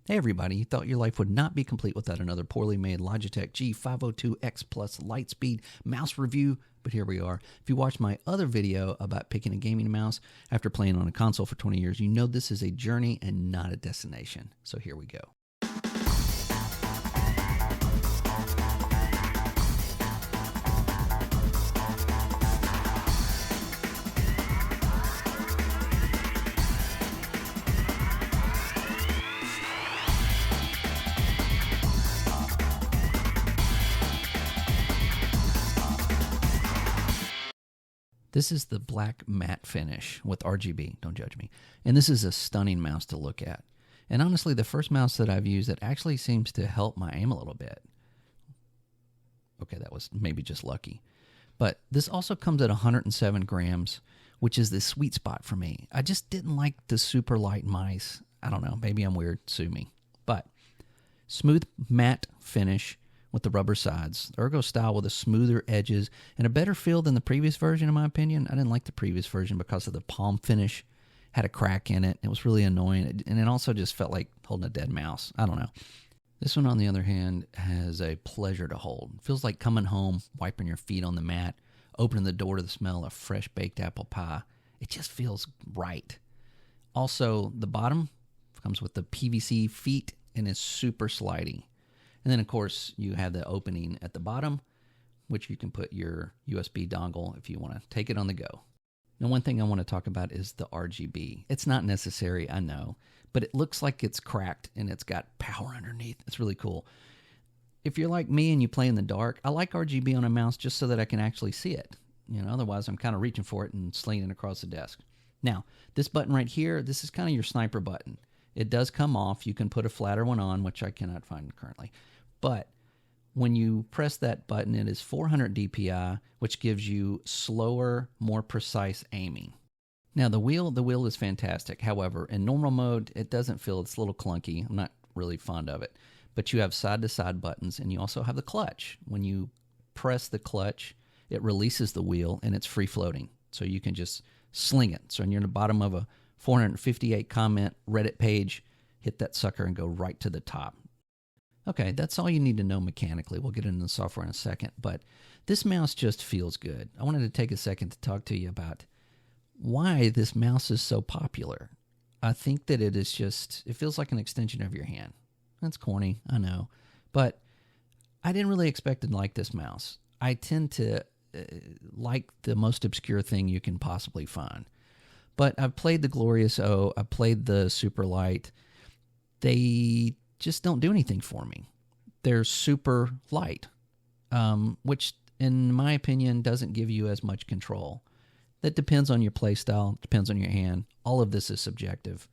Hey everybody, you thought your life would not be complete without another poorly made Logitech G502x Plus Lightspeed mouse review, but here we are. If you watched my other video about picking a gaming mouse after playing on a console for 20 years, you know this is a journey and not a destination. So here we go. This is the black matte finish with RGB, don't judge me. And this is a stunning mouse to look at. And honestly, the first mouse that I've used that actually seems to help my aim a little bit. Okay, that was maybe just lucky. But this also comes at 107 grams, which is the sweet spot for me. I just didn't like the super light mice. I don't know, maybe I'm weird, sue me. But smooth matte finish with the rubber sides, ergo style with a smoother edges and a better feel than the previous version in my opinion. I didn't like the previous version because of the palm finish, had a crack in it. It was really annoying, and it also just felt like holding a dead mouse. I don't know. This one, on the other hand, has a pleasure to hold. It feels like coming home, wiping your feet on the mat, opening the door to the smell of fresh baked apple pie. It just feels right. Also, the bottom comes with the PVC feet and is super slidey. And then, of course, you have the opening at the bottom, which you can put your USB dongle if you want to take it on the go. Now, one thing I want to talk about is the RGB. It's not necessary, I know, but it looks like it's cracked and it's got power underneath. It's really cool. If you're like me and you play in the dark, I like RGB on a mouse just so that I can actually see it. You know, otherwise I'm kind of reaching for it and slinging it across the desk. Now, this button right here, this is kind of your sniper button. It does come off. You can put a flatter one on, which I cannot find currently. But when you press that button, it is 400 DPI, which gives you slower, more precise aiming. Now, the wheel is fantastic. However, in normal mode, it doesn't feel, it's a little clunky. I'm not really fond of it. But you have side-to-side buttons, and you also have the clutch. When you press the clutch, it releases the wheel, and it's free-floating. So you can just sling it. So when you're in the bottom of a 458 comment Reddit page, hit that sucker and go right to the top. Okay, that's all you need to know mechanically. We'll get into the software in a second, but this mouse just feels good. I wanted to take a second to talk to you about why this mouse is so popular. I think that it feels like an extension of your hand. That's corny, I know, but I didn't really expect to like this mouse. I tend to like the most obscure thing you can possibly find. But I've played the Glorious O, I played the Super Light. They just don't do anything for me. They're super light, which in my opinion doesn't give you as much control. That depends on your play style, depends on your hand. All of this is subjective,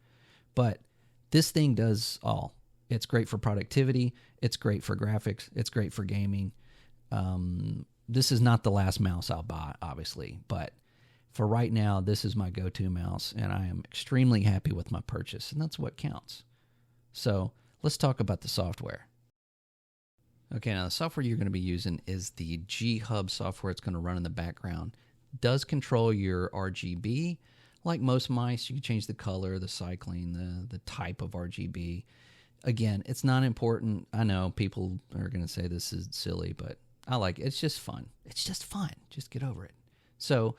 but this thing does all. It's great for productivity. It's great for graphics. It's great for gaming. This is not the last mouse I'll buy, obviously, but for right now, this is my go-to mouse, and I am extremely happy with my purchase, and that's what counts. So let's talk about the software. Okay, now the software you're going to be using is the G-Hub software. It's going to run in the background. It does control your RGB. Like most mice, you can change the color, the cycling, the type of RGB. Again, it's not important. I know people are going to say this is silly, but I like it. It's just fun. It's just fun. Just get over it. So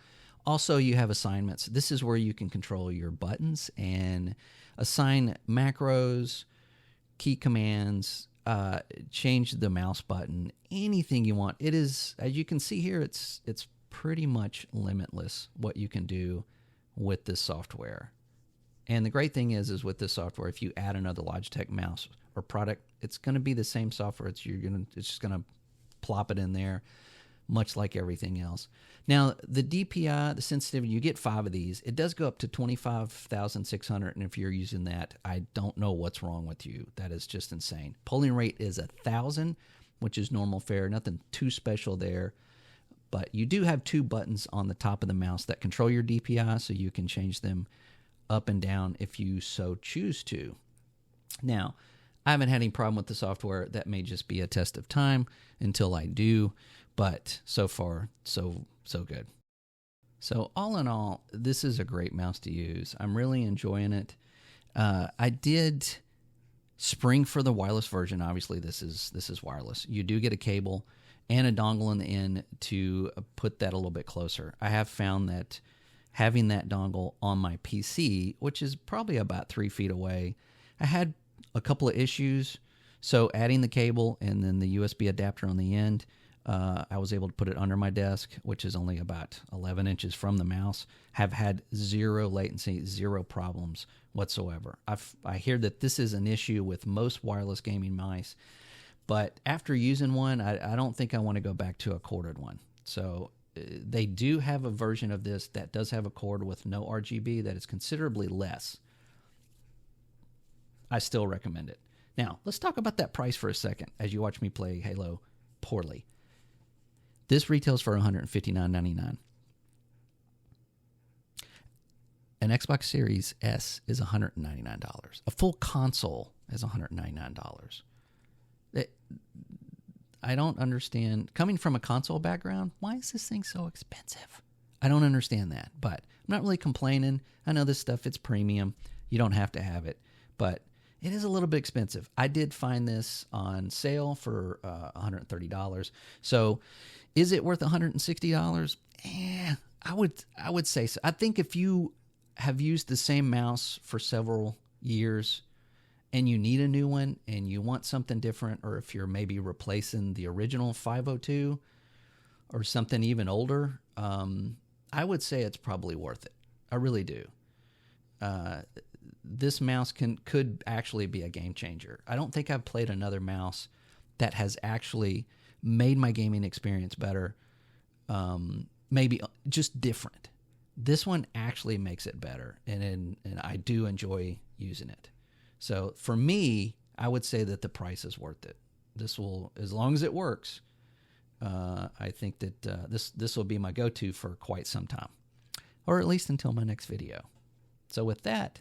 also you have assignments. This is where you can control your buttons and assign macros, key commands, change the mouse button, anything you want. It is, as you can see here, it's pretty much limitless what you can do with this software. And the great thing is with this software, if you add another Logitech mouse or product, it's going to be the same software. It's just going to plop it in there, much like everything else. Now, the DPI, the sensitivity, you get 5 of these. It does go up to 25,600, and if you're using that, I don't know what's wrong with you. That is just insane. Polling rate is 1,000, which is normal fare. Nothing too special there. But you do have 2 buttons on the top of the mouse that control your DPI, so you can change them up and down if you so choose to. Now, I haven't had any problem with the software. That may just be a test of time until I do, but so far, so good. So all in all, this is a great mouse to use. I'm really enjoying it. I did Spring for the wireless version. Obviously, this is wireless. You do get a cable and a dongle in the end to put that a little bit closer. I have found that having that dongle on my PC, which is probably about 3 feet away, I had a couple of issues. So adding the cable and then the USB adapter on the end, I was able to put it under my desk, which is only about 11 inches from the mouse. Have had zero latency, zero problems whatsoever. I hear that this is an issue with most wireless gaming mice, but after using one, I don't think I want to go back to a corded one. So they do have a version of this that does have a cord with no RGB that is considerably less. I still recommend it. Now, let's talk about that price for a second as you watch me play Halo poorly. This retails for $159.99. An Xbox Series S is $199. A full console is $199. I don't understand. Coming from a console background, why is this thing so expensive? I don't understand that, but I'm not really complaining. I know this stuff, it's premium. You don't have to have it, but it is a little bit expensive. I did find this on sale for $130. So is it worth $160? I would say so. I think if you have used the same mouse for several years and you need a new one and you want something different, or if you're maybe replacing the original 502 or something even older, I would say it's probably worth it. I really do. This mouse could actually be a game changer. I don't think I've played another mouse that has actually made my gaming experience better, maybe just different. This one actually makes it better, and I do enjoy using it. So for me, I would say that the price is worth it. This will, as long as it works, I think that this will be my go-to for quite some time, or at least until my next video. So with that,